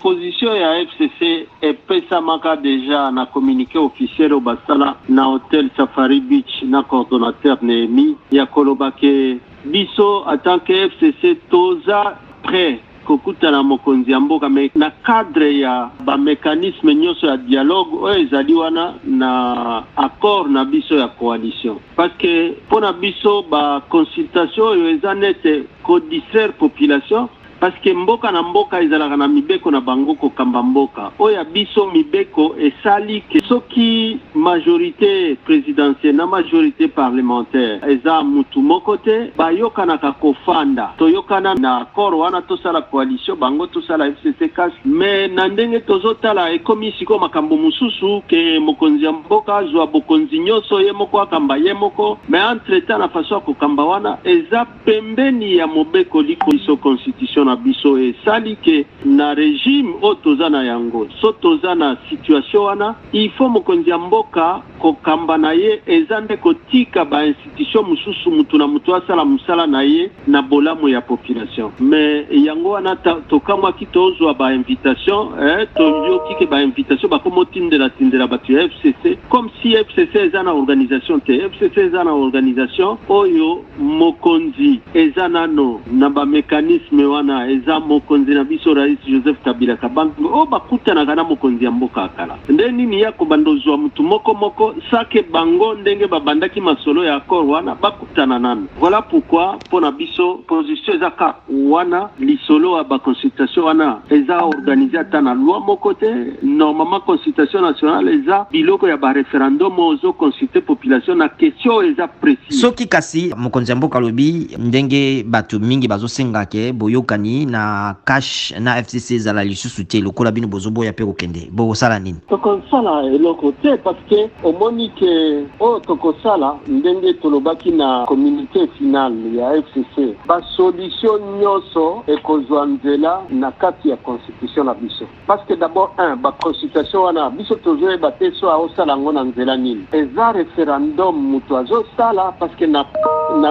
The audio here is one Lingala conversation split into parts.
Position ya FCC epesamaka deja na communiqué officiel au basala na Hotel Safari Beach na coordonnateur Nehemi ya kolobake biso en tant que FCC toza prêt kokuta na mokonzi ya mboka me na cadre ya ba mécanisme nyonso ya dialogue oyo ezali wana na accord na biso ya coalition parce que pona biso ba consultation oyo eza nete ko distraire population parce que mboka na mboka ezalaka na mibeko na bango kokamba mboka oya biso mibeko esali ke soki majorité présidentielle na majorité parlementaire eza mutu moko te bayokanaka kofanda toyokana na accord wana tosala coalition bango tosala FCC cash mais na ndenge tozotala ekomi siko makambo mususu ke mokonzi ya mboka azwa bokonzi nyonso ye moko akamba ye moko mais entre temps na façon ya kokamba wana eza pembeni ya mobeko liko iso constitution na biso esali ke na régime o toza na yango so toza na situation wana il faut mokonzi ya mboka kokamba na ye eza nde kotika ba institution mususu mutu na mutu asala musala na ye na bolamu ya population mais yango wana tokamwaki tozwa ba invitation toyoki ke ba invitation bakomotindela batu ya FCC comme si FCC eza na organisation te FCC eza na organisation oyo mokonzi eza nano na ba mécanisme wana eza mokonzi na biso rais Joseph Kabila Kabange o bakutanaka na mokonzi ya mboka akala nde nini ya kobandozwa mutu moko sake bango ndenge babandaki masolo ya accord wana bakutana nano voilà pourquoi pona biso position ezaka wana lisolo ya ba consultation wana eza organisé ata na loi moko te normalement consultation nationale eza biloko ya ba référendum ozo consulter population na question eza précis soki kasi mokonzi ya mboka lobi ndenge batu mingi bazosenga ke boyokani na cash na FCC zala lisusu te lokola bino bozoboya pe kokende bosala nini tokosala eloko te parce que omoni ke tokosala ndenge tolobaki na communiqué final ya FCC ba solution nyonso ekozwa nzela na kati ya constitution na biso parce que d'abord ba consultation wana biso tozoyeba te so aosala ngo na nzela nini eza référendum mutu azosala parce que na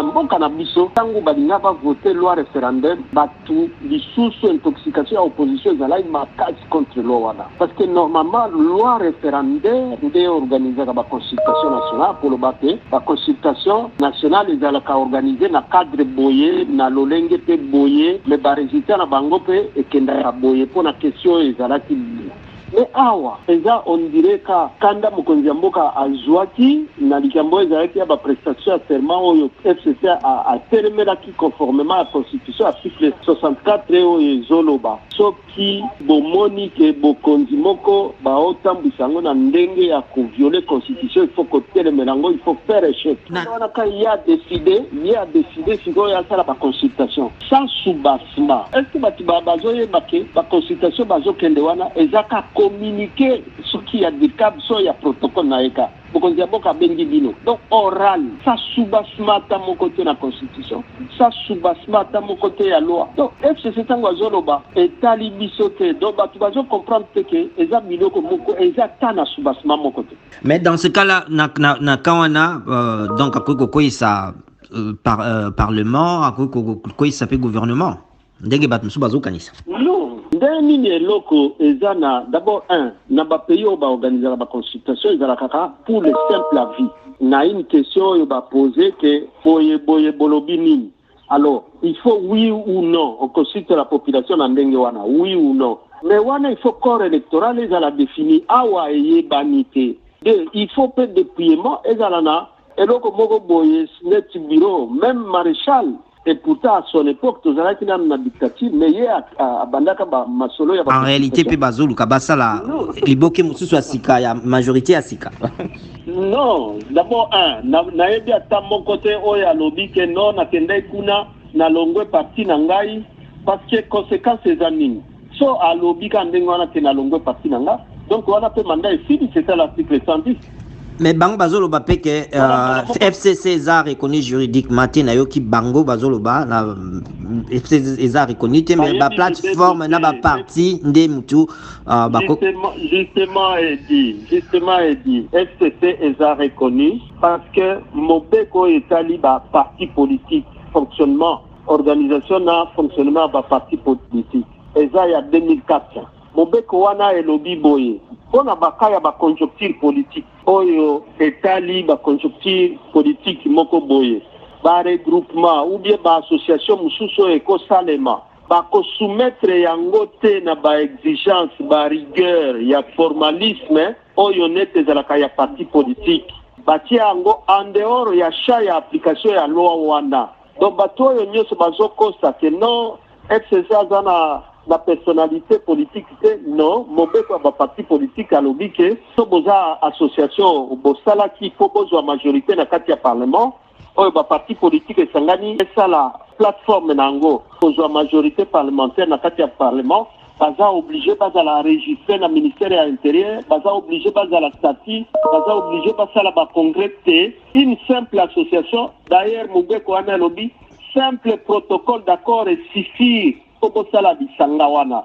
mboka na biso tango balinga bavote loi référendum batu lisusu intoxication ya opposition ezalaki makasi contre loi wana parce que normalement loi référendaire nde organisaka ba consultation nationale pour le bate ba consultation nationale ezalaka organisé na cadre boye na lolenge pe boye mais ba résultat na bango pe ekendaka boye pona question ezalaki mais awa eza on dirait ka kanda mokonzi ya mboka azwaki na likambo ezalaki ya ba prestation ya serment oyo FCC a telemelaki conformément à la constitution article 64 oyo ezoloba soki bomoni ke bokonzi moko baotambwisa yango na ndenge ya kovioler constitution il faut kotelemela yango il faut faire échec wana ka ya décidé sikoyo asala ba consultation sans soubassement est-ce que bati bazoyeba ke ba consultation bazokende wana ezaka communiquer ce qui a des câbles so ya protocole na eka bokonzi ya mboka bengi bino donc oral ça soubassement ta mon côté na constitution ça soubassement ta mon côté ya loi donc FCC tango azoloba etali biso te donc batu bazo comprendre que eza biloko moko eza ta na soubassement mon côté mais dans ce cas là na kawana donc akoko ça parlement akoko ça fait gouvernement ndenge batu musu bazokanisa ndeni ni eloko ezana d'abord na ba pays o ba organiser ba consultation ezalaka pour le simple avis na une question yo ba poser que boye bolobi nini alors il faut oui ou non on consulte la population na ndenge wana oui ou non mais wana il faut corps électoral ezala défini awa yebanité il faut peu de dépouillement ezalana eloko moko boye net bureau même maréchal. Et pourtant, à son époque, tous les gens na dictature, mais il y a bandaka ba masolo ya. En réalité, pe bazulu kabasala liboke mususu asika ya majorité asika. Non, d'abord na yebi ata mon côté oya lobi ke non na kende kuna na longwe parti na ngai parce que conséquences ezanini. So a lobi ka ndengo na te na longwe parti na nga. Donc wana pe mandat ici c'est l'article 110. Mais bango bazoloba pe que FCC eza reconnu juridiquement te na yoki bango bazoloba na FCC eza reconnu te mais ba plateforme na ba parti nde mutu justement dit FCC eza reconnu parce que mobeko etali ba parti politique fonctionnement organisation na fonctionnement ba parti politique eza ya 2004 mobeko wana elobi boye mpona bakaya baconjoncture politique oyo etali baconjoncture politique moko boye baregroupement ou bien baassociation mosusu oyo ekosalema bakosoumettre yango te na baexigence barigueur ya formalisme oyo nete ezalaka ya parti politique batie yango en dehors ya champ ya application ya loi wana. Donc bato oyo nyonso bazokosa ke non FCC aza na personnalité politique te non mobeko ya baparti politique alobi ke so boza association bosalaki po bozwa majorité na kati ya parlement oyo baparti politique esangani esala plateforme nango kozwa majorité parlementaire na kati ya parlement baza obligé bazala enregistré na ministère ya intérieur baza obligé bazala statut baza obligé basala bacongrès te une simple association. D'ailleurs mobeko wana alobi simple protocole d'accord et suffire po bosala bisanga wana